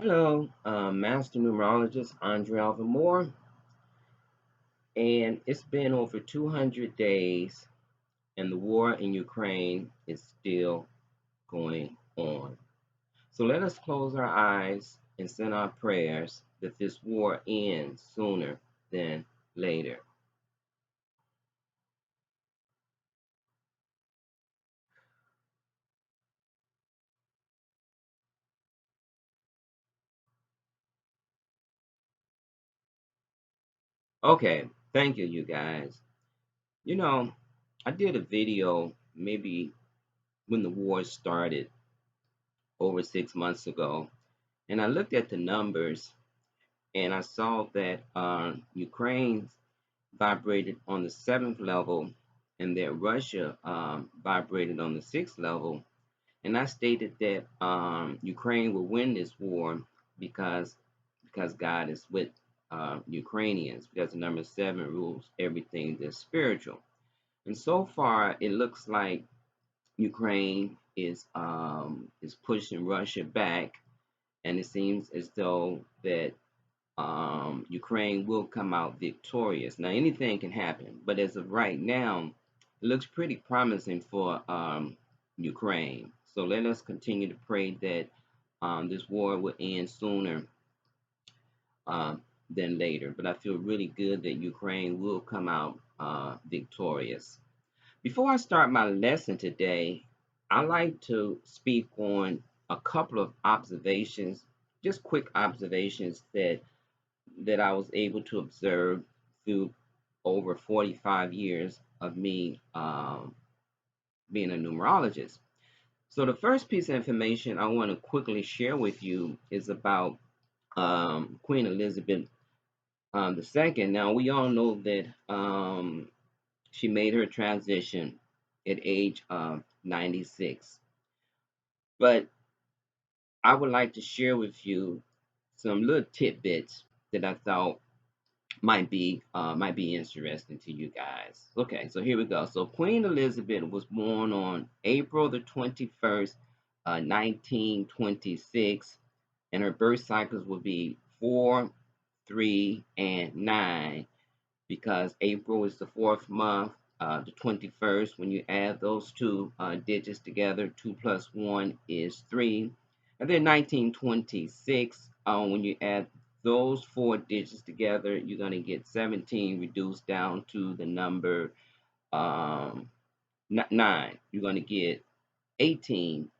Hello, Master Numerologist Andre Alvin Moore, and it's been over 200 days, and the war in Ukraine is still going on. So let us close our eyes and send our prayers that this war ends sooner than later. Okay, thank you, you guys. You know, I did a video maybe when the war started over 6 months ago, and I looked at the numbers and I saw that Ukraine vibrated on the seventh level and that Russia vibrated on the sixth level. And I stated that Ukraine will win this war because because God is with Ukrainians, because the number seven rules everything that's spiritual. And so far, it looks like Ukraine is pushing Russia back, and it seems as though that Ukraine will come out victorious. Now, anything can happen, but as of right now, it looks pretty promising for Ukraine. So let us continue to pray that this war will end sooner um, than later. But I feel really good that Ukraine will come out victorious. Before I start my lesson today, I like to speak on a couple of observations, just quick observations that I was able to observe through over 45 years of me being a numerologist. So, the first piece of information I want to quickly share with you is about Queen Elizabeth II. Now, we all know that she made her transition at age 96. But I would like to share with you some little tidbits that I thought might be interesting to you guys. Okay, so here we go. So Queen Elizabeth was born on April the 21st, 1926, and her birth cycles will be 4, 3, and 9 because April is the fourth month. The 21st, when you add those two digits together, 2 plus 1 is 3. And then 1926, when you add those four digits together, you're going to get 17 reduced down to the number um, 9. You're going to get 18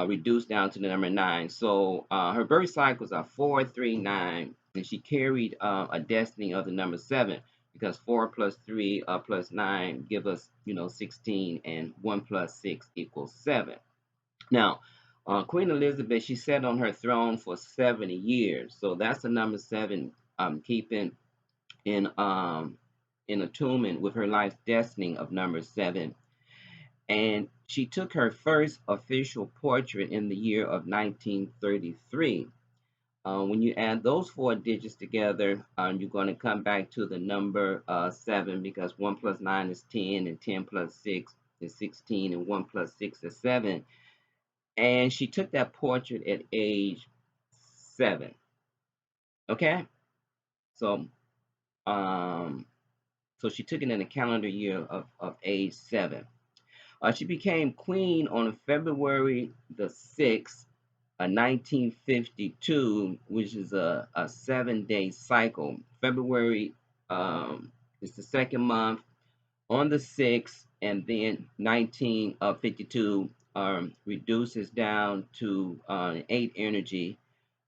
reduced down to the number 9. So her birth cycles are 4, 3, 9, and she carried a destiny of the number 7 because 4 plus 3 plus 9 give us 16, and 1 plus 6 equals 7. Now, Queen Elizabeth, she sat on her throne for 70 years, so that's the number 7, keeping in attunement with her life's destiny of number 7. And she took her first official portrait in the year of 1933. When you add those four digits together, you're going to come back to the number 7 because 1 plus 9 is 10, and 10 plus 6 is 16, and 1 plus 6 is 7. And she took that portrait at age 7. Okay? So, um, so she took it in the calendar year of age 7. She became queen on February the 6th, 1952, which is a 7-day cycle. February is the second month on the 6th, and then 1952 reduces down to 8 energy.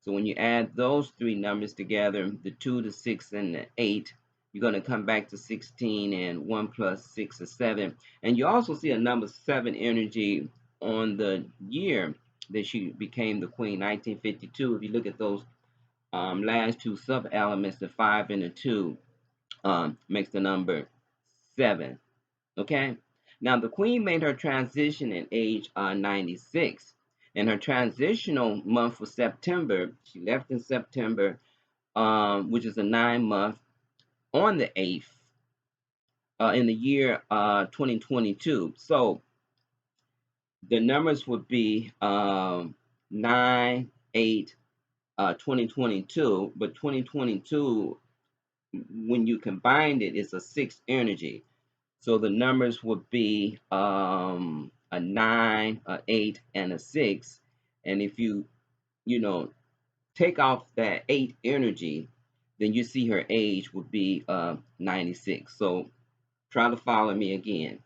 So when you add those three numbers together, the 2, the 6, and the 8, you're going to come back to 16, and 1 plus 6 is 7. And you also see a number 7 energy on the year that she became the queen, 1952. If you look at those last two sub elements, the 5 and the 2, makes the number 7. Okay. Now the queen made her transition at age 96, and her transitional month was September. She left in September, which is a 9 month, on the 8th in the year 2022. So the numbers would be 9, 8. 2022, but 2022, when you combine it, it's a sixth energy. So the numbers would be a 9, a 8, and a 6. And if you know, take off that 8 energy, then you see her age would be 96. So try to follow me again.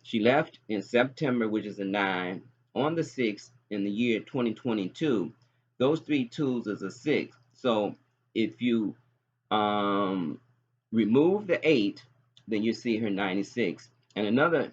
She left in September, which is a 9, on the 6th in the year 2022. Those three twos is a 6. So if you um, remove the 8, then you see her 96. And another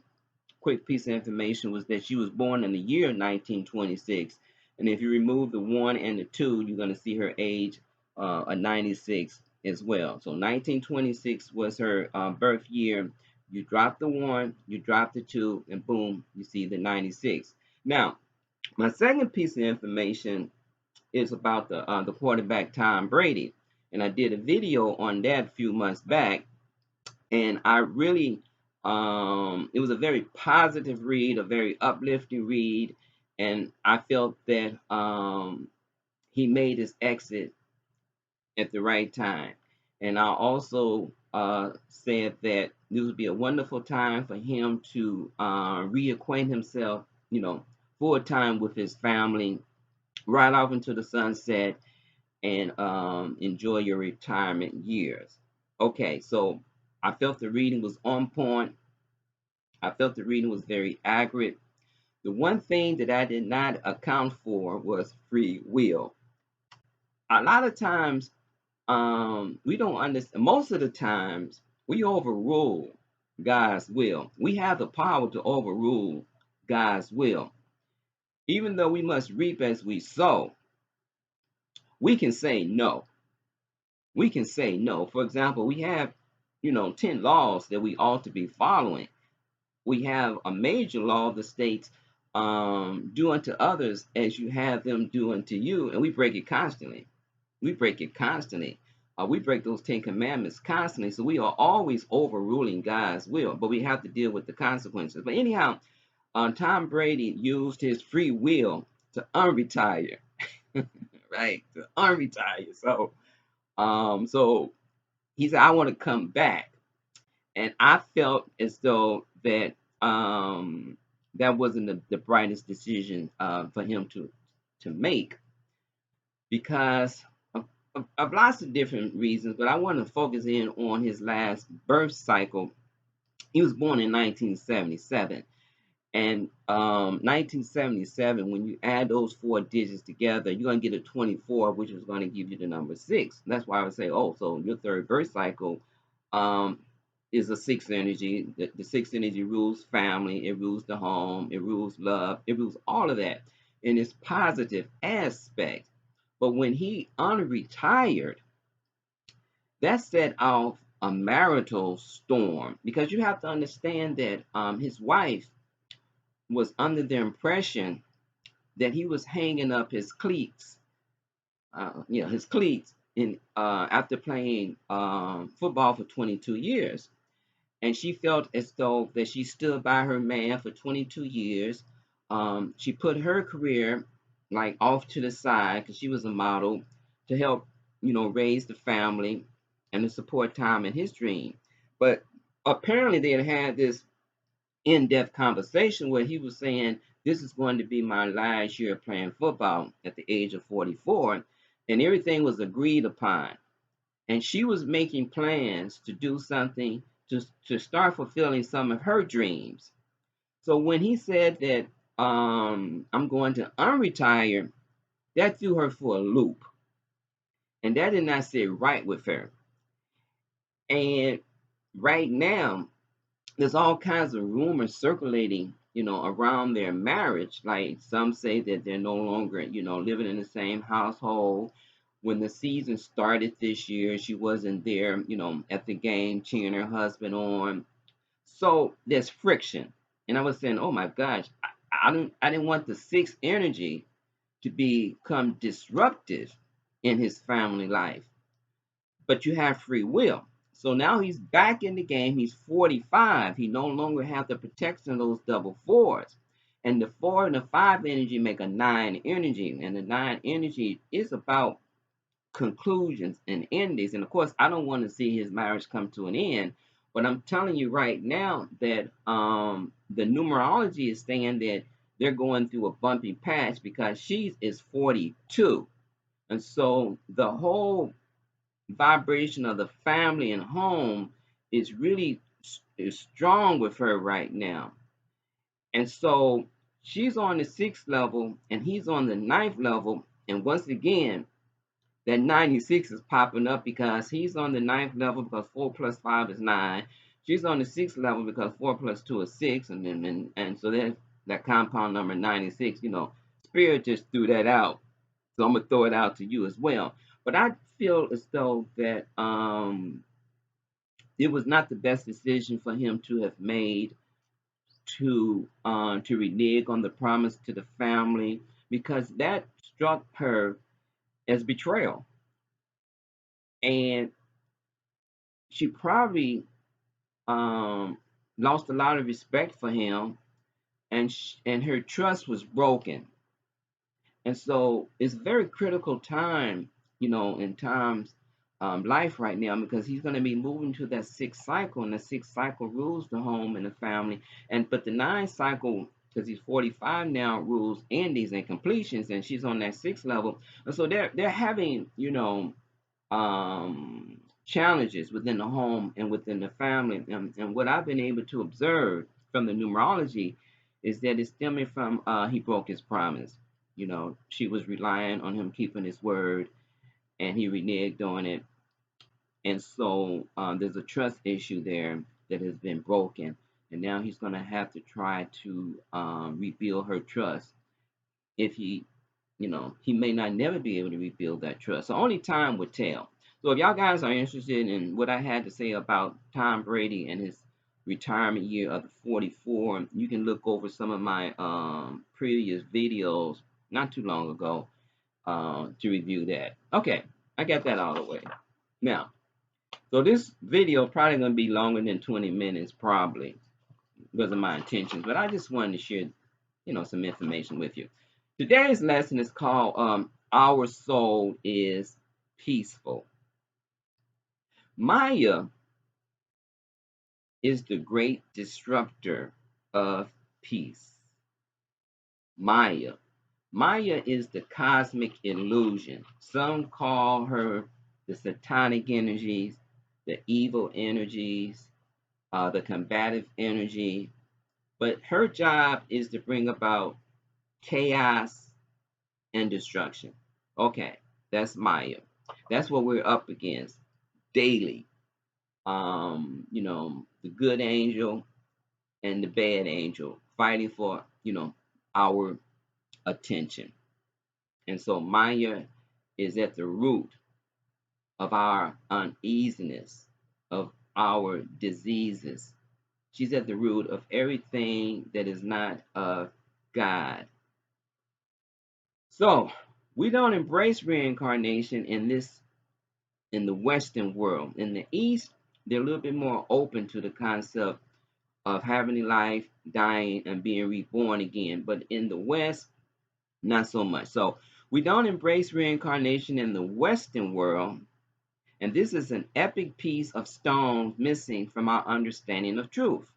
quick piece of information was that she was born in the year 1926. And if you remove the 1 and the 2, you're going to see her age, a 96 as well. So 1926 was her birth year. You drop the 1, you drop the 2, and boom, you see the 96. Now, my second piece of information is about the quarterback Tom Brady. And I did a video on that a few months back, and I really it was a very positive read, a very uplifting read, and I felt that he made his exit at the right time. And I also said that this would be a wonderful time for him to reacquaint himself, full time with his family, right off into the sunset, and enjoy your retirement years. Okay, so I felt the reading was on point. I felt the reading was very accurate. The one thing that I did not account for was free will. A lot of times, we don't understand. Most of the times, we overrule God's will. We have the power to overrule God's will. Even though we must reap as we sow, we can say no. We can say no. For example, we have, 10 laws that we ought to be following. We have a major law that states, do unto others as you have them do unto you, and we break it constantly. We break it constantly. We break those 10 commandments constantly. So we are always overruling God's will, but we have to deal with the consequences. But anyhow, Tom Brady used his free will to unretire, right? To unretire. So he said, I want to come back. And I felt as though that that wasn't the brightest decision for him to make, because of lots of different reasons. But I want to focus in on his last birth cycle. He was born in 1977. And 1977, when you add those four digits together, you're going to get a 24, which is going to give you the number 6. That's why I would say, oh, so your third birth cycle um, is a sixth energy. The sixth energy rules family, it rules the home, it rules love, it rules all of that in its positive aspect. But when he unretired, that set off a marital storm, because you have to understand that his wife was under the impression that he was hanging up his cleats, his cleats in after playing football for 22 years. And she felt as though that she stood by her man for 22 years. She put her career like off to the side because she was a model to help, raise the family and to support Tom in his dream. But apparently they had this in-depth conversation where he was saying, this is going to be my last year playing football at the age of 44, and everything was agreed upon. And she was making plans to do something to start fulfilling some of her dreams. So when he said that I'm going to unretire, that threw her for a loop. And that did not sit right with her. And right now, there's all kinds of rumors circulating, around their marriage. Like some say that they're no longer, living in the same household. When the season started this year, she wasn't there, at the game cheering her husband on. So there's friction. And I was saying, oh my gosh, I didn't want the sixth energy to become disruptive in his family life. But you have free will. So now he's back in the game. He's 45. He no longer has the protection of those double fours. And the 4 and the 5 energy make a 9 energy. And the 9 energy is about conclusions and endings. And of course, I don't want to see his marriage come to an end. But I'm telling you right now that the numerology is saying that they're going through a bumpy patch because she is 42. And so the whole vibration of the family and home is really is strong with her right now. And so she's on the 6th level and he's on the 9th level. And once again, that 96 is popping up because he's on the 9th level because 4 plus 5 is 9. She's on the 6th level because 4 plus 2 is 6. And so that compound number 96, Spirit just threw that out. So I'm going to throw it out to you as well. But I feel as though that it was not the best decision for him to have made to renege on the promise to the family because that struck her as betrayal. And she probably lost a lot of respect for him, and her trust was broken. And so it's a very critical time, in times life right now because he's going to be moving to that 6th cycle, and the 6th cycle rules the home and the family. And but the 9th cycle, because he's 45 now, rules endings and completions, and she's on that 6th level. And so they're having, challenges within the home and within the family. And what I've been able to observe from the numerology is that it's stemming from he broke his promise. She was relying on him keeping his word, and he reneged on it. And so there's a trust issue there that has been broken. And now he's going to have to try to rebuild her trust if he may not never be able to rebuild that trust. So only time would tell. So if y'all guys are interested in what I had to say about Tom Brady and his retirement year of the 44, you can look over some of my previous videos not too long ago to review that. Okay, I got that out of the way. Now, so this video probably going to be longer than 20 minutes probably because of my intentions, but I just wanted to share some information with you. Today's lesson is called Our Soul is Peaceful. Maya is the great disruptor of peace. Maya. Maya is the cosmic illusion. Some call her the satanic energies, the evil energies, the combative energy. But her job is to bring about chaos and destruction. Okay, that's Maya. That's what we're up against daily. The good angel and the bad angel fighting for, our attention. And so Maya is at the root of our uneasiness, of our diseases. She's at the root of everything that is not of God. So we don't embrace reincarnation in the Western world. In the East, they're a little bit more open to the concept of having life, dying, and being reborn again. But in the West, not so much. So we don't embrace reincarnation in the Western world. And this is an epic piece of stone missing from our understanding of truth.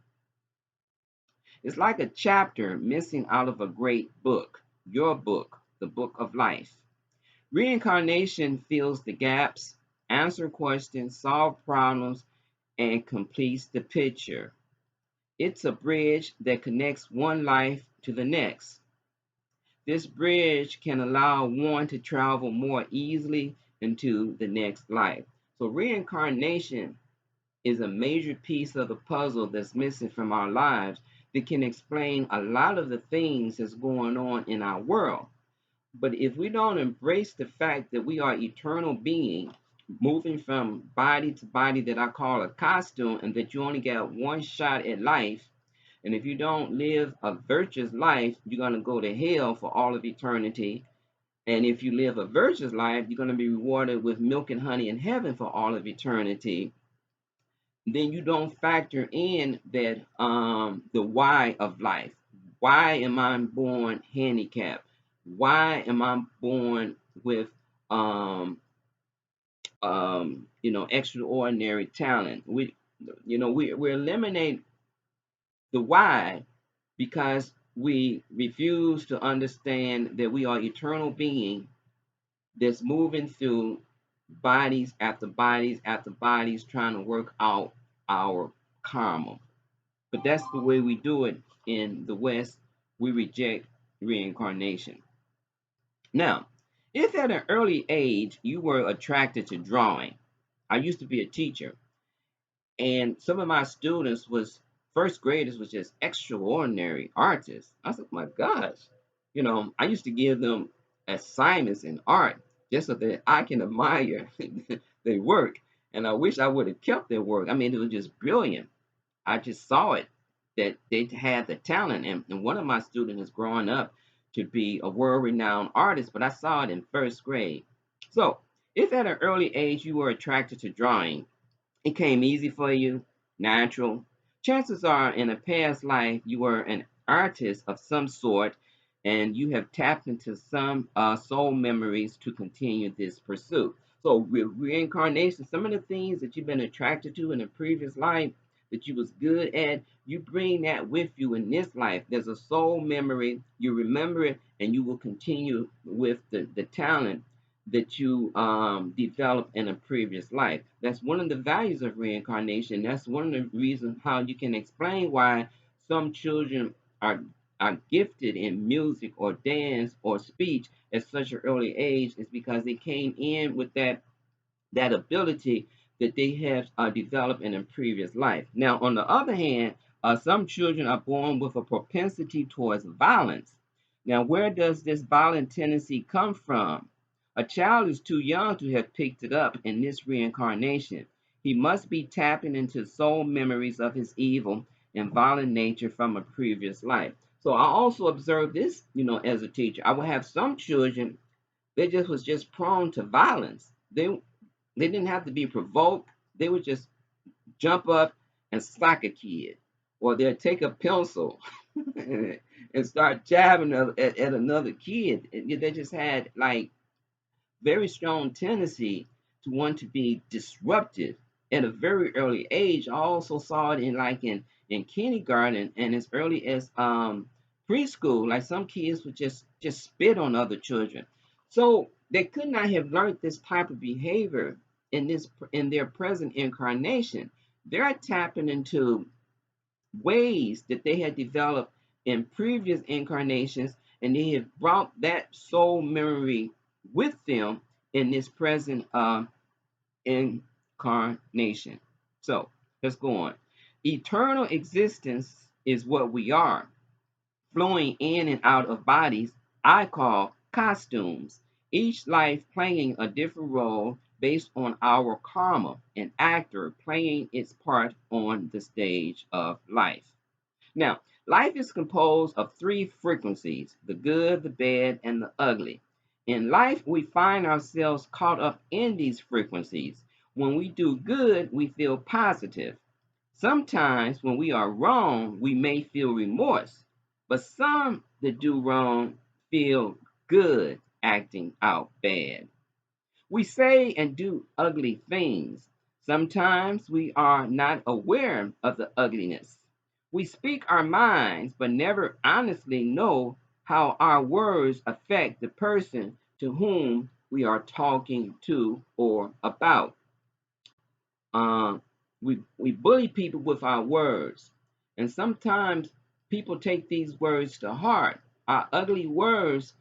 It's like a chapter missing out of a great book, your book, the book of life. Reincarnation fills the gaps, answers questions, solves problems, and completes the picture. It's a bridge that connects one life to the next. This bridge can allow one to travel more easily into the next life. So reincarnation is a major piece of the puzzle that's missing from our lives that can explain a lot of the things that's going on in our world. But if we don't embrace the fact that we are eternal beings moving from body to body that I call a costume, and that you only get one shot at life, and if you don't live a virtuous life, you're going to go to hell for all of eternity. And if you live a virtuous life, you're going to be rewarded with milk and honey in heaven for all of eternity. Then you don't factor in that the why of life. Why am I born handicapped? Why am I born with um extraordinary talent? We eliminate the why because we refuse to understand that we are eternal being that's moving through bodies after bodies after bodies trying to work out our karma. But that's the way we do it in the West. We reject reincarnation. Now, if at an early age you were attracted to drawing, I used to be a teacher, and some of my students was first graders was just extraordinary artists. I was like, my gosh, I used to give them assignments in art just so that I can admire their work, and I wish I would have kept their work. I mean, it was just brilliant. I just saw it that they had the talent, and one of my students is growing up to be a world-renowned artist, but I saw it in first grade. So, if at an early age you were attracted to drawing, it came easy for you, natural. Chances are in a past life you were an artist of some sort and you have tapped into some soul memories to continue this pursuit. So with reincarnation, some of the things that you've been attracted to in a previous life that you was good at, you bring that with you in this life. There's a soul memory, you remember it, and you will continue with the talent that you developed in a previous life. That's one of the values of reincarnation. That's one of the reasons how you can explain why some children are are gifted in music or dance or speech at such an early age is because they came in with that ability that they have developed in a previous life. Now, on the other hand, some children are born with a propensity towards violence. Now, where does this violent tendency come from? A child is too young to have picked it up in this reincarnation. He must be tapping into soul memories of his evil and violent nature from a previous life. So I also observed this, as a teacher. I would have some children, they just was just prone to violence. They didn't have to be provoked. They would just jump up and slack a kid, or they'll take a pencil and start jabbing at another kid. They just had like very strong tendency to want to be disruptive at a very early age. I also saw it in kindergarten and as early as preschool. Like some kids would just spit on other children. So they could not have learned this type of behavior in their present incarnation. They're tapping into ways that they had developed in previous incarnations, and they have brought that soul memory with them in this present incarnation. So let's go on. Eternal existence is what we are, flowing in and out of bodies I call costumes, each life playing a different role based on our karma, an actor playing its part on the stage of life. Now, life is composed of three frequencies: the good, the bad, and the ugly. In life, we find ourselves caught up in these frequencies. When we do good, we feel positive. Sometimes, when we are wrong, we may feel remorse. But some that do wrong feel good acting out bad. We say and do ugly things. Sometimes we are not aware of the ugliness. We speak our minds, but never honestly know how our words affect the person to whom we are talking to or about. Uh, we bully people with our words, and sometimes people take these words to heart. Our ugly words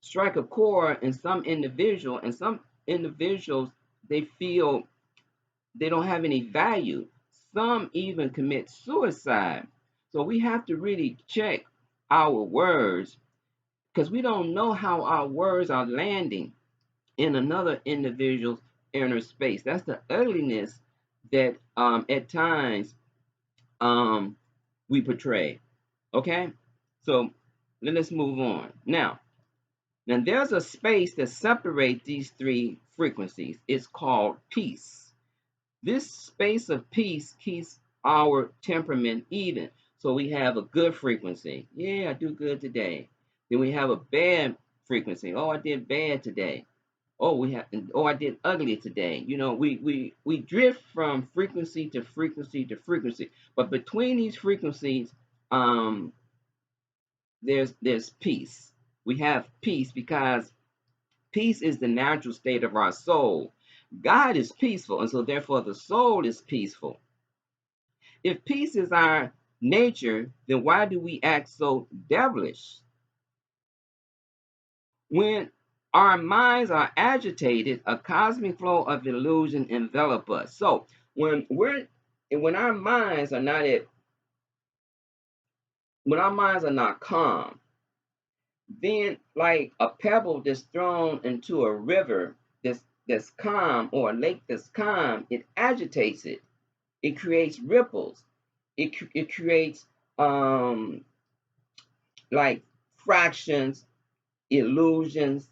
strike a chord in some individual, and some individuals they feel they don't have any value. Some even commit suicide. So we have to really check our words because we don't know how our words are landing in another individual's inner space. That's the ugliness that at times um, we portray. Okay, so let us move on. Now there's a space that separates these three frequencies. It's called peace. This space of peace keeps our temperament even. So we have a good frequency. Yeah, I do good today. Then we have a bad frequency. Oh, I did bad today. Oh, I did ugly today. We drift from frequency to frequency to frequency. But between these frequencies, um, there's peace. We have peace because peace is the natural state of our soul. God is peaceful, and so therefore the soul is peaceful. If peace is our nature, then why do we act so devilish? When our minds are agitated, a cosmic flow of illusion envelop us. So when our minds are not at when our minds are not calm, then like a pebble that's thrown into a river that's calm, or a lake that's calm, it agitates it. It creates ripples. It creates like fractions, illusions,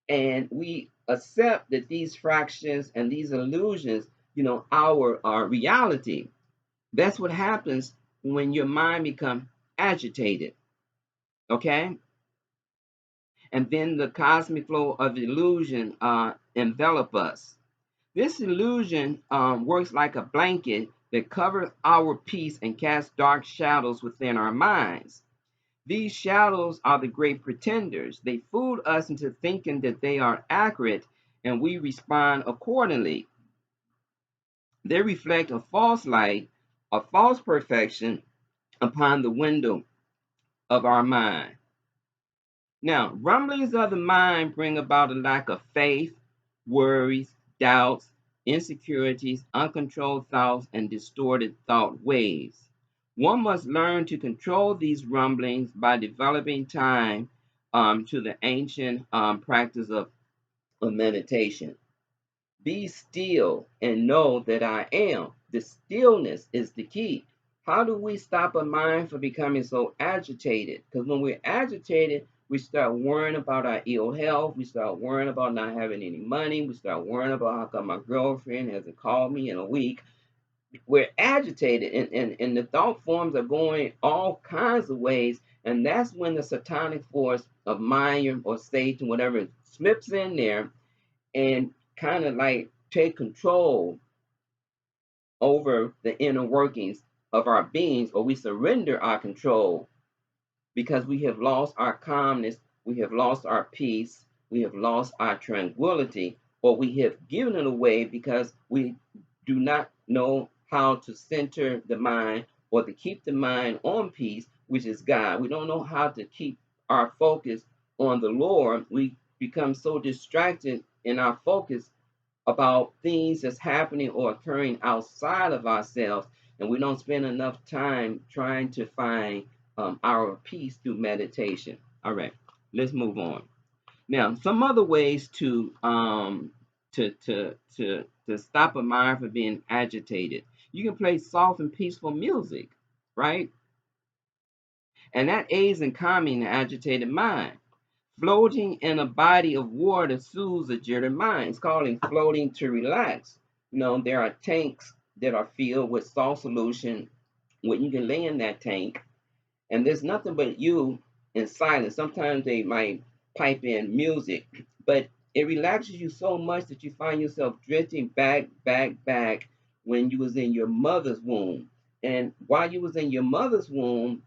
and we accept that these fractions and these illusions, our reality. That's what happens when your mind becomes agitated. Okay, and then the cosmic flow of illusion envelop us. This illusion works like a blanket that covers our peace and casts dark shadows within our minds. These shadows are the great pretenders. They fool us into thinking that they are accurate, and we respond accordingly. They reflect a false light, a false perfection upon the window of our mind. Now, rumblings of the mind bring about a lack of faith, worries, doubts, insecurities, uncontrolled thoughts, and distorted thought waves. One must learn to control these rumblings by developing time to the ancient practice of meditation. Be still and know that I am. The stillness is the key. How do we stop a mind from becoming so agitated? Because when we're agitated, we start worrying about our ill health. We start worrying about not having any money. We start worrying about how come my girlfriend hasn't called me in a week. We're agitated, and the thought forms are going all kinds of ways. And that's when the satanic force of Mayan or Satan, whatever, slips in there and kind of like take control over the inner workings of our beings, or we surrender our control because we have lost our calmness, we have lost our peace, we have lost our tranquility, or we have given it away because we do not know how to center the mind or to keep the mind on peace, which is God. We don't know how to keep our focus on the Lord. We become so distracted in our focus about things that's happening or occurring outside of ourselves, and we don't spend enough time trying to find our peace through meditation. All right, let's move on. Now, some other ways to stop a mind from being agitated. You can play soft and peaceful music, right? And that aids in calming the agitated mind. Floating in a body of water soothes a jittery mind. It's called floating to relax. There are tanks that are filled with salt solution where you can lay in that tank, and there's nothing but you in silence. Sometimes they might pipe in music, but it relaxes you so much that you find yourself drifting back, back, back when you was in your mother's womb. And while you was in your mother's womb,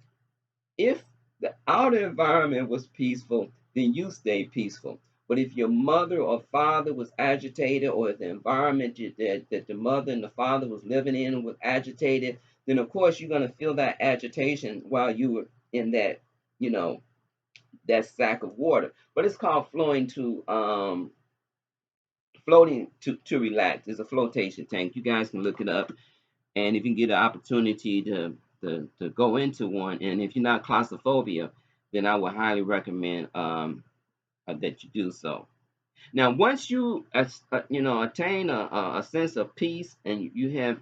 if the outer environment was peaceful, then you stay peaceful. But if your mother or father was agitated, or if the environment that the mother and the father was living in was agitated, then of course you're going to feel that agitation while you were in that, you know, that sack of water. But it's called floating to relax. It's a flotation tank. You guys can look it up, and if you can get an opportunity to go into one, and if you're not claustrophobia, then I would highly recommend that you do so. Now, once you attain a sense of peace, and you have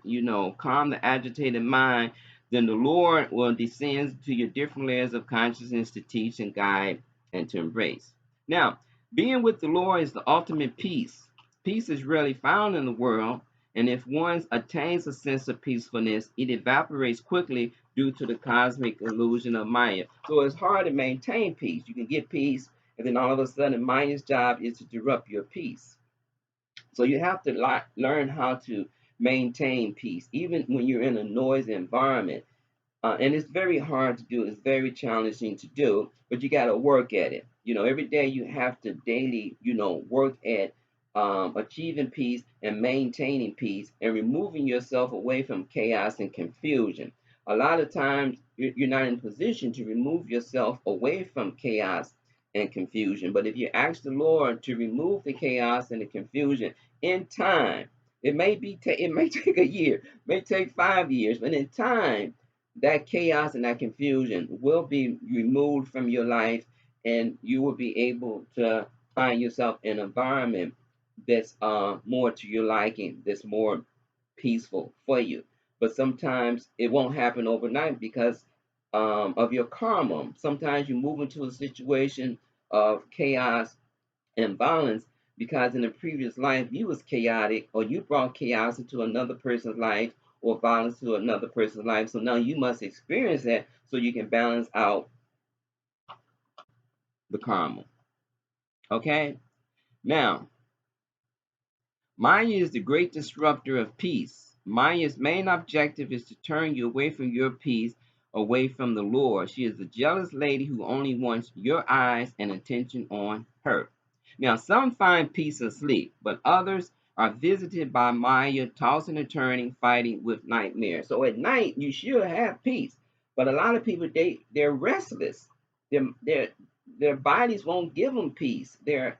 calm the agitated mind, then the Lord will descend to your different layers of consciousness to teach and guide and to embrace. Now, being with the Lord is the ultimate peace. Peace is rarely found in the world, and if one attains a sense of peacefulness, it evaporates quickly due to the cosmic illusion of Maya. So it's hard to maintain peace. You can get peace, and then all of a sudden, Maya's job is to disrupt your peace. So you have to learn how to maintain peace, even when you're in a noisy environment. And it's very hard to do. It's very challenging to do, but you got to work at it. Every day you have to daily, work at achieving peace and maintaining peace and removing yourself away from chaos and confusion. A lot of times you're not in position to remove yourself away from chaos and confusion. But if you ask the Lord to remove the chaos and the confusion in time, it may take a year, may take 5 years, but in time that chaos and that confusion will be removed from your life, and you will be able to find yourself in an environment that's more to your liking, that's more peaceful for you. But sometimes it won't happen overnight because of your karma. Sometimes you move into a situation of chaos and violence because in a previous life you was chaotic, or you brought chaos into another person's life or violence to another person's life. So now you must experience that so you can balance out the karma. Okay? Now, Maya is the great disruptor of peace. Maya's main objective is to turn you away from your peace, away from the Lord. She is the jealous lady who only wants your eyes and attention on her. Now, some find peace asleep, but others are visited by Maya, tossing and turning, fighting with nightmares. So at night, you should have peace, but a lot of people they're restless. Their bodies won't give them peace. Their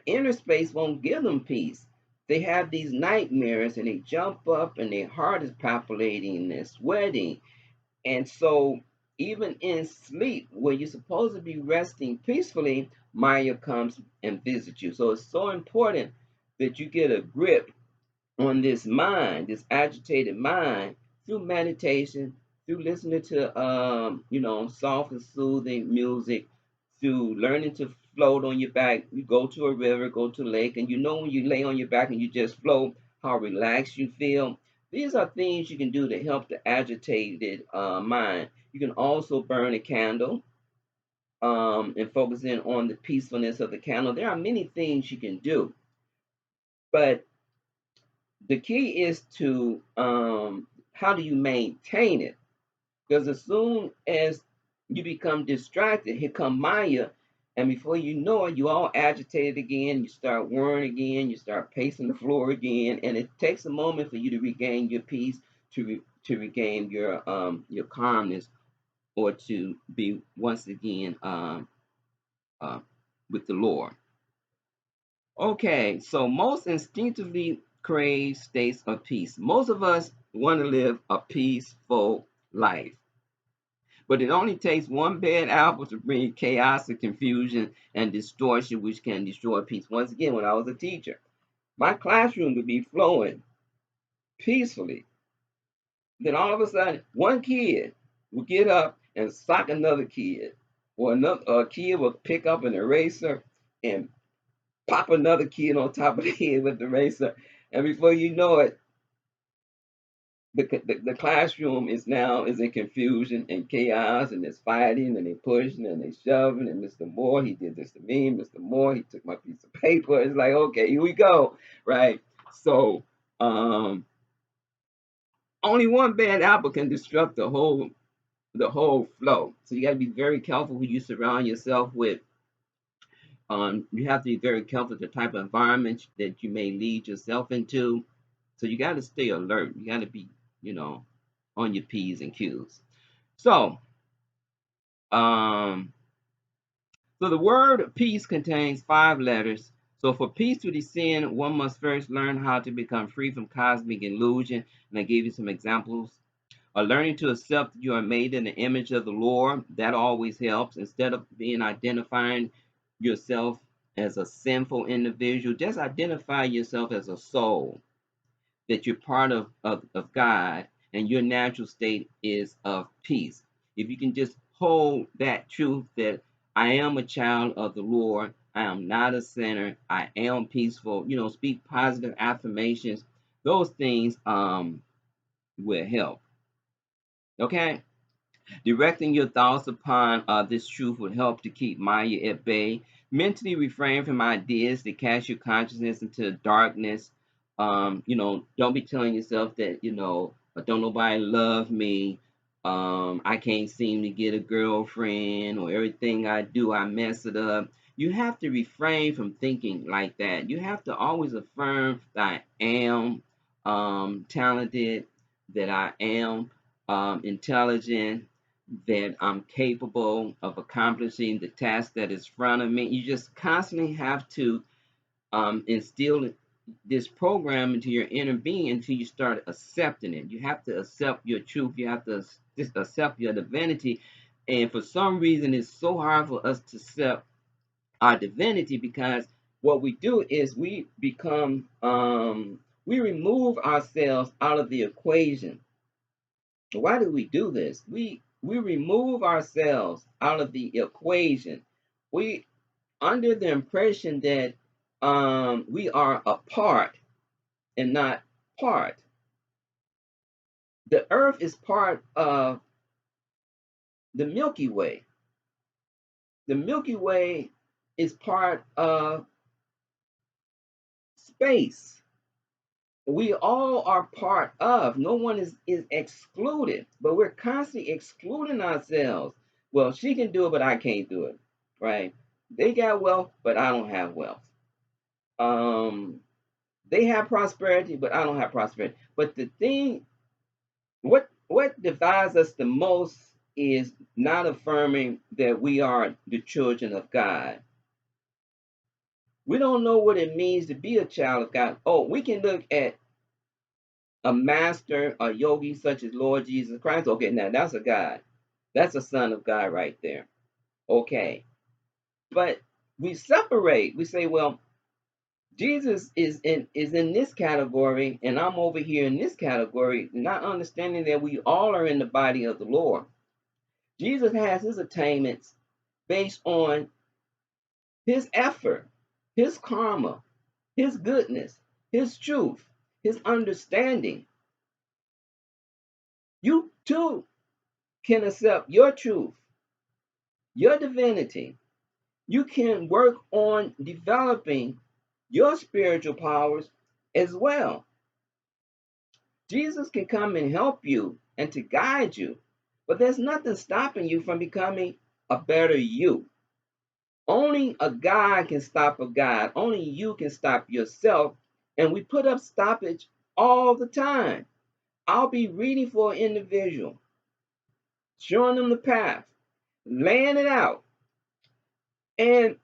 inner space won't give them peace. They have these nightmares and they jump up and their heart is palpitating and they're sweating. And so, even in sleep, where you're supposed to be resting peacefully, Maya comes and visits you. So, it's so important that you get a grip on this mind, this agitated mind, through meditation, through listening to soft and soothing music, through learning to float on your back. You go to a river, go to a lake, and when you lay on your back and you just float, how relaxed you feel. These are things you can do to help the agitated mind. You can also burn a candle and focus in on the peacefulness of the candle. There are many things you can do, but the key is to how do you maintain it? Because as soon as you become distracted, here come Maya, and before you know it, you all agitated again. You start worrying again. You start pacing the floor again, and it takes a moment for you to regain your peace, to regain your calmness, or to be once again uh, with the Lord. Okay, so most instinctively crave states of peace. Most of us want to live a peaceful life, but it only takes one bad apple to bring chaos and confusion and distortion, which can destroy peace. Once again, when I was a teacher, my classroom would be flowing peacefully. Then all of a sudden, one kid would get up and sock another kid, or another a kid would pick up an eraser and pop another kid on top of the head with the eraser, and before you know it, the classroom is in confusion and chaos, and there's fighting and they pushing and they shoving, and Mr. Moore, he did this to me. Mr. Moore, he took my piece of paper. It's like, okay, here we go, right? So um, only one bad apple can disrupt the whole flow. So you got to be very careful who you surround yourself with. You have to be very careful the type of environment that you may lead yourself into. So you got to stay alert. You got to be, you know, on your P's and Q's. So, um, so the word peace contains 5 letters. So for peace to descend, one must first learn how to become free from cosmic illusion. And I gave you some examples. Learning to accept you are made in the image of the Lord. That always helps. Instead of identifying yourself as a sinful individual, just identify yourself as a soul, that you're part of God, and your natural state is of peace. If you can just hold that truth that I am a child of the Lord, I am not a sinner, I am peaceful, speak positive affirmations, those things will help. Okay? Directing your thoughts upon this truth would help to keep Maya at bay. Mentally refrain from ideas that cast your consciousness into darkness. Don't be telling yourself that, don't nobody love me. I can't seem to get a girlfriend, or everything I do, I mess it up. You have to refrain from thinking like that. You have to always affirm that I am talented, that I am intelligent, that I'm capable of accomplishing the task that is in front of me. You just constantly have to instill this program into your inner being until you start accepting it. You have to accept your truth. You have to just accept your divinity. And for some reason, it's so hard for us to accept our divinity, because what we do is we remove ourselves out of the equation. Why do we do this? We remove ourselves out of the equation. We under the impression that we are a part and not part. The earth is part of the Milky Way. The Milky Way is part of space. We all are part of. No one is excluded, but we're constantly excluding ourselves. Well, she can do it, but I can't do it. Right? They got wealth, but I don't have wealth. Um, they have prosperity, but I don't have prosperity. But the thing, what divides us the most is not affirming that we are the children of God. We don't know what it means to be a child of God. Oh, we can look at a master, a yogi such as Lord Jesus Christ. Okay, now that's a God. That's a son of God right there. Okay. But we separate. We say, well, Jesus is in this category, and I'm over here in this category, not understanding that we all are in the body of the Lord. Jesus has his attainments based on his effort, his karma, his goodness, his truth, his understanding. You too can accept your truth, your divinity. You can work on developing your spiritual powers as well. Jesus can come and help you and to guide you, but there's nothing stopping you from becoming a better you. Only a God can stop a God. Only you can stop yourself. And we put up stoppage all the time. I'll be reading for an individual, showing them the path, laying it out. And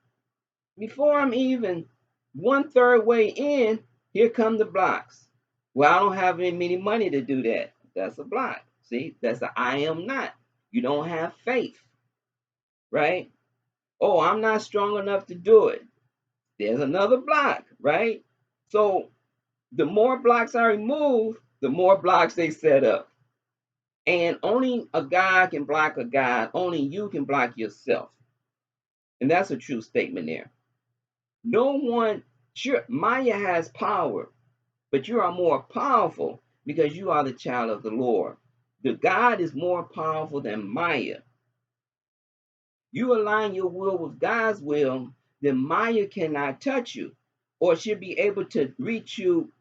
before I'm even one third way in, here come the blocks. Well, I don't have any money to do that. That's a block. See, that's a I am not. You don't have faith, right? Oh, I'm not strong enough to do it. There's another block, right? So the more blocks I remove, the more blocks they set up. And only a God can block a God. Only you can block yourself. And that's a true statement there. No one, sure, Maya has power, but you are more powerful because you are the child of the Lord. The God is more powerful than Maya. You align your will with God's will, then Maya cannot touch you, or she'll be able to reach you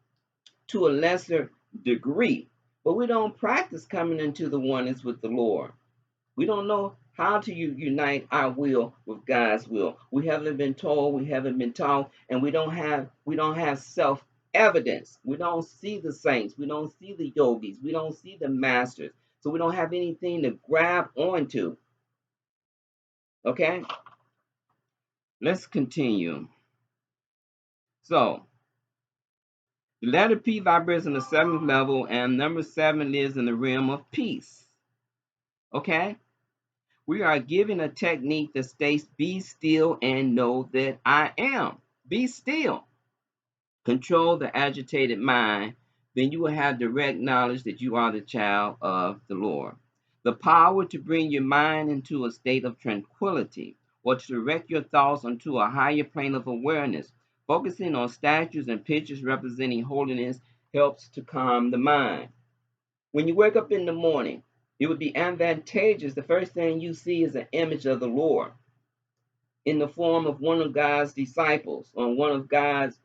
to a lesser degree. But we don't practice coming into the oneness with the Lord. We don't know how to unite our will with God's will. We haven't been told, we haven't been taught, and we don't have self evidence. We don't see the saints, we don't see the yogis, we don't see the masters. So we don't have anything to grab onto. Okay? Let's continue. So the letter P vibrates on the seventh level, and number seven lives in the realm of peace. Okay? We are given a technique that states, be still and know that I am. Be still. Control the agitated mind. Then you will have direct knowledge that you are the child of the Lord. The power to bring your mind into a state of tranquility, or to direct your thoughts onto a higher plane of awareness. Focusing on statues and pictures representing holiness helps to calm the mind. When you wake up in the morning, It would be advantageous. The first thing you see is an image of the Lord in the form of one of God's disciples, or one of God's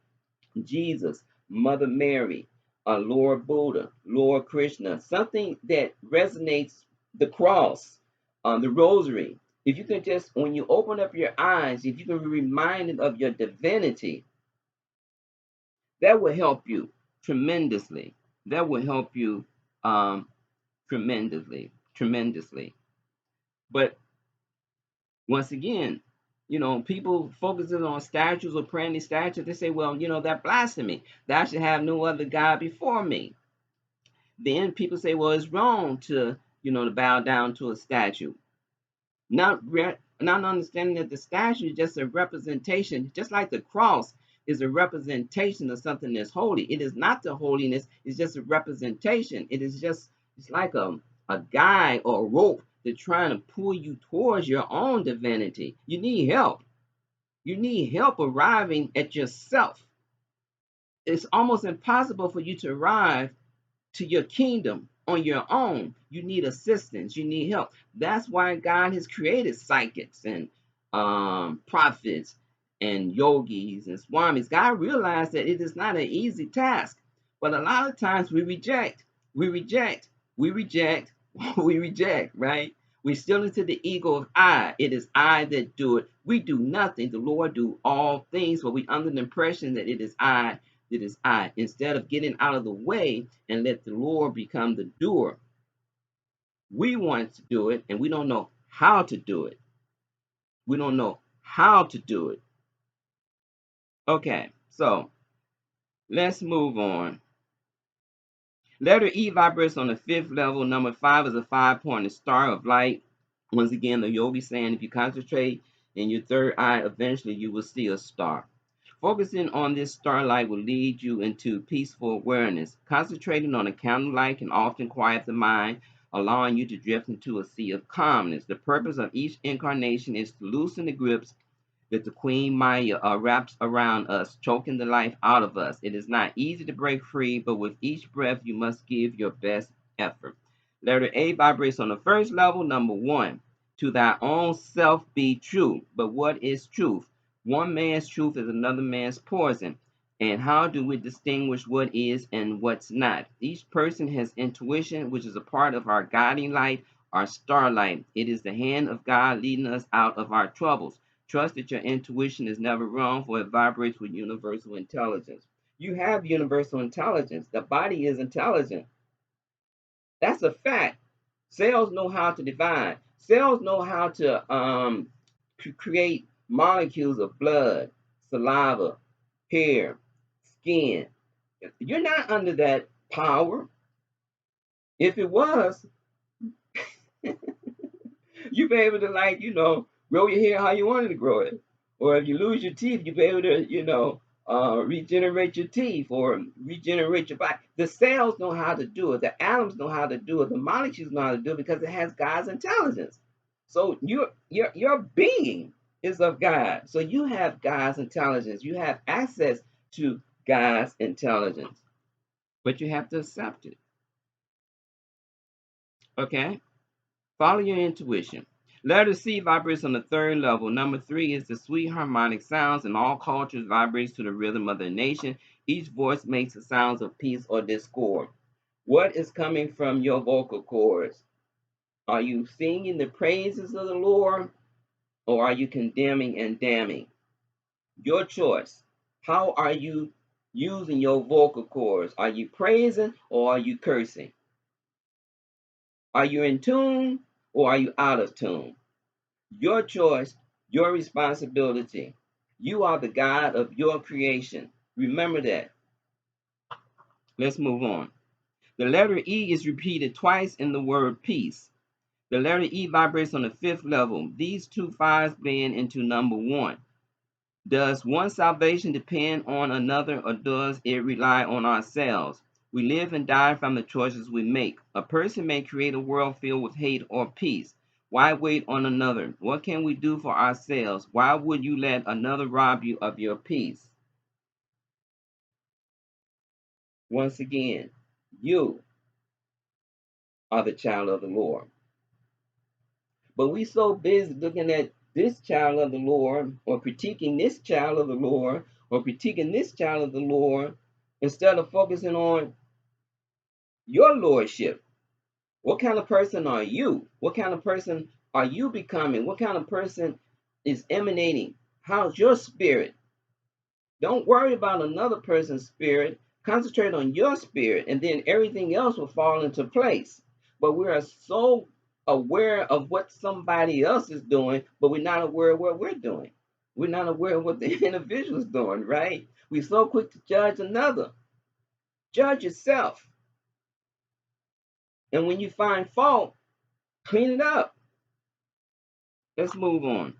Jesus, Mother Mary, Lord Buddha, Lord Krishna, something that resonates, the cross, the rosary. If you can just, when you open up your eyes, if you can be reminded of your divinity, that will help you tremendously. That will help you tremendously. But once again, people focusing on statues or praying these statues, they say, well, that blasphemy. Thou should have no other God before me. Then people say, well, it's wrong to, to bow down to a statue. Not understanding that the statue is just a representation, just like the cross is a representation of something that's holy. It is not the holiness, it's just a representation. It's like a guide or a rope that's trying to pull you towards your own divinity. You need help. You need help arriving at yourself. It's almost impossible for you to arrive to your kingdom on your own. You need assistance. You need help. That's why God has created psychics and prophets and yogis and swamis. God realized that it is not an easy task, but a lot of times we reject, we reject, we reject, we reject, right? We're still into the ego of I. It is I that do it. We do nothing. The Lord do all things, but we under the impression that it is I, it is I. Instead of getting out of the way and let the Lord become the doer, we want to do it and we don't know how to do it. We don't know how to do it. Okay, so let's move on. Letter E vibrates on the fifth level. Number 5 is a 5-pointed star of light. Once again, the yogi saying if you concentrate in your third eye, eventually you will see a star. Focusing on this starlight will lead you into peaceful awareness. Concentrating on a candlelight can often quiet the mind, allowing you to drift into a sea of calmness. The purpose of each incarnation is to loosen the grips that the Queen Maya wraps around us, choking the life out of us. It is not easy to break free, but with each breath, you must give your best effort. Letter A vibrates on the first level. Number 1, to thy own self be true. But what is truth? One man's truth is another man's poison. And how do we distinguish what is and what's not? Each person has intuition, which is a part of our guiding light, our starlight. It is the hand of God leading us out of our troubles. Trust that your intuition is never wrong, for it vibrates with universal intelligence. You have universal intelligence. The body is intelligent. That's a fact. Cells know how to divide. Cells know how to create molecules of blood, saliva, hair, skin. You're not under that power. If it was, you be able to, like, grow your hair how you wanted to grow it. Or if you lose your teeth, you be able to, regenerate your teeth or regenerate your body. The cells know how to do it. The atoms know how to do it. The molecules know how to do it because it has God's intelligence. So your being is of God. So you have God's intelligence. You have access to God's intelligence. But you have to accept it. Okay? Follow your intuition. Letter C vibrates on the third level. Number 3 is the sweet harmonic sounds. In all cultures, vibrates to the rhythm of the nation. Each voice makes the sounds of peace or discord. What is coming from your vocal cords? Are you singing the praises of the Lord, or are you condemning and damning? Your choice. How are you using your vocal cords? Are you praising or are you cursing? Are you in tune or are you out of tune? Your choice, your responsibility. You are the God of your creation. Remember that. Let's move on. The letter E is repeated twice in the word peace. The letter E vibrates on the fifth level. These two fives blend into number 1. Does one salvation depend on another, or does it rely on ourselves? We live and die from the choices we make. A person may create a world filled with hate or peace. Why wait on another? What can we do for ourselves? Why would you let another rob you of your peace? Once again, you are the child of the Lord. But we so busy looking at this child of the Lord, or critiquing this child of the Lord, or critiquing this child of the Lord, instead of focusing on your lordship. What kind of person are you? What kind of person are you becoming? What kind of person is emanating? How's your spirit? Don't worry about another person's spirit. Concentrate on your spirit, and then everything else will fall into place. But we are so aware of what somebody else is doing, but we're not aware of what we're doing. We're not aware of what the individual's doing, right? We're so quick to judge another. Judge yourself. And when you find fault, clean it up. Let's move on.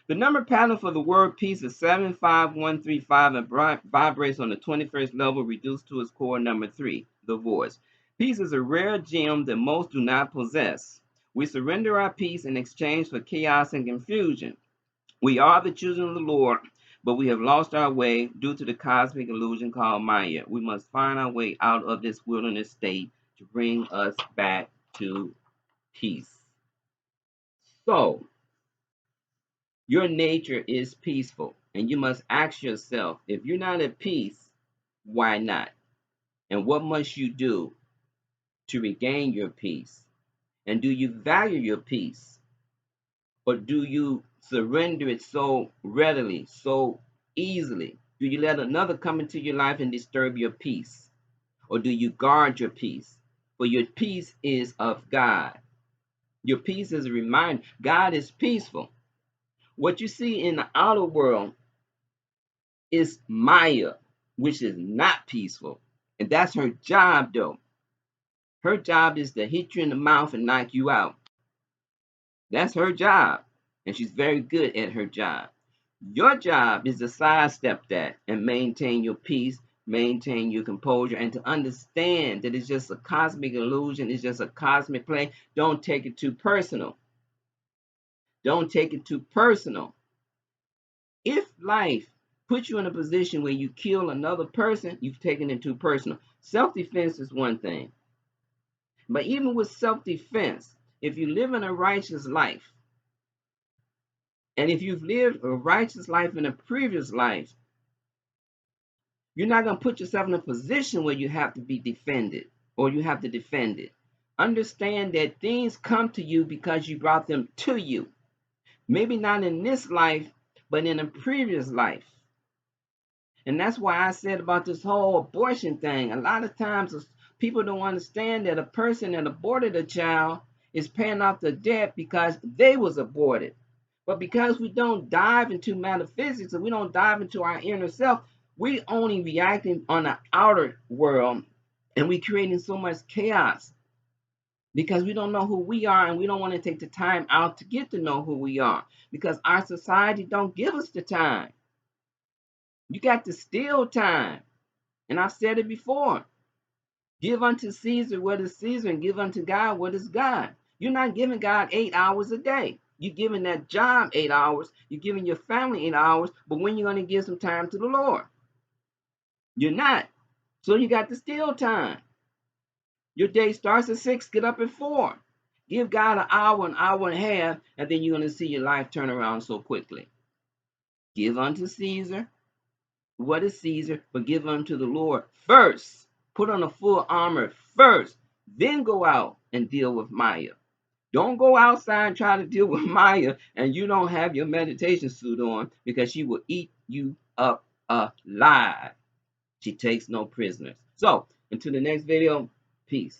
The number pattern for the word peace is 75135 and vibrates on the 21st level, reduced to its core number 3, the voice. Peace is a rare gem that most do not possess. We surrender our peace in exchange for chaos and confusion. We are the children of the Lord, but we have lost our way due to the cosmic illusion called Maya. We must find our way out of this wilderness state to bring us back to peace. So, your nature is peaceful, and you must ask yourself, if you're not at peace, why not? And what must you do to regain your peace? And do you value your peace? Or do you surrender it so readily, so easily? Do you let another come into your life and disturb your peace? Or do you guard your peace? For your peace is of God. Your peace is a reminder God is peaceful. What you see in the outer world is Maya, which is not peaceful. And that's her job, though. Her job is to hit you in the mouth and knock you out. That's her job. And she's very good at her job. Your job is to sidestep that and maintain your peace, maintain your composure, and to understand that it's just a cosmic illusion, it's just a cosmic play. Don't take it too personal. Don't take it too personal. If life puts you in a position where you kill another person, you've taken it too personal. Self-defense is one thing. But even with self-defense, if you live in a righteous life, and if you've lived a righteous life in a previous life, you're not going to put yourself in a position where you have to be defended or you have to defend it. Understand that things come to you because you brought them to you. Maybe not in this life, but in a previous life. And that's why I said about this whole abortion thing. A lot of times people don't understand that a person that aborted a child is paying off the debt because they was aborted. But because we don't dive into metaphysics and we don't dive into our inner self, we only reacting on the outer world, and we creating so much chaos because we don't know who we are, and we don't want to take the time out to get to know who we are because our society don't give us the time. You got to steal time. And I've said it before. Give unto Caesar what is Caesar, and give unto God what is God. You're not giving God 8 hours a day. You're giving that job 8 hours. You're giving your family 8 hours. But when you're going to give some time to the Lord? You're not. So you got to steal time. Your day starts at 6. Get up at 4. Give God an hour and a half, and then you're going to see your life turn around so quickly. Give unto Caesar what is Caesar, but give unto the Lord first. Put on a full armor first, then go out and deal with Maya. Don't go outside and try to deal with Maya and you don't have your meditation suit on, because she will eat you up alive. She takes no prisoners. So, until the next video, peace.